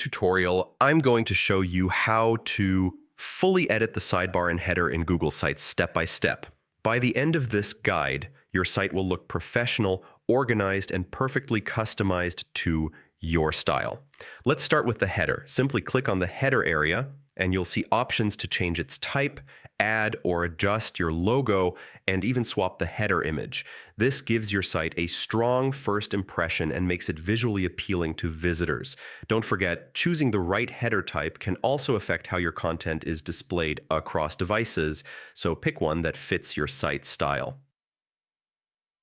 Tutorial, I'm going to show you how to fully edit the sidebar and header in Google Sites step by step. By the end of this guide, your site will look professional, organized, and perfectly customized to your style. Let's start with the header. Simply click on the header area, and you'll see options to change its type, add or adjust your logo, and even swap the header image. This gives your site a strong first impression and makes it visually appealing to visitors. Don't forget, choosing the right header type can also affect how your content is displayed across devices, so pick one that fits your site style.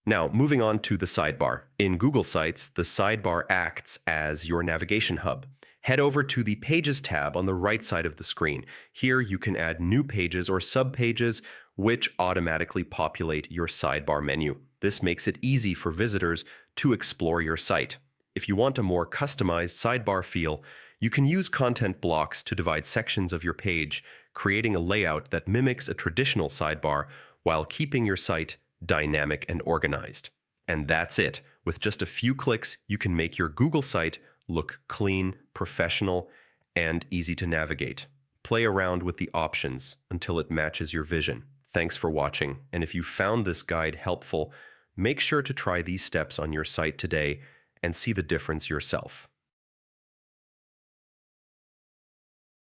Now, moving on to the sidebar. In Google Sites, the sidebar acts as your navigation hub. Head over to the Pages tab on the right side of the screen. Here you can add new pages or subpages, which automatically populate your sidebar menu. This makes it easy for visitors to explore your site. If you want a more customized sidebar feel, you can use content blocks to divide sections of your page, creating a layout that mimics a traditional sidebar while keeping your site dynamic and organized. And that's it. With just a few clicks, you can make your Google site look clean, professional, and easy to navigate. Play around with the options until it matches your vision. Thanks for watching, and if you found this guide helpful, make sure to try these steps on your site today and see the difference yourself.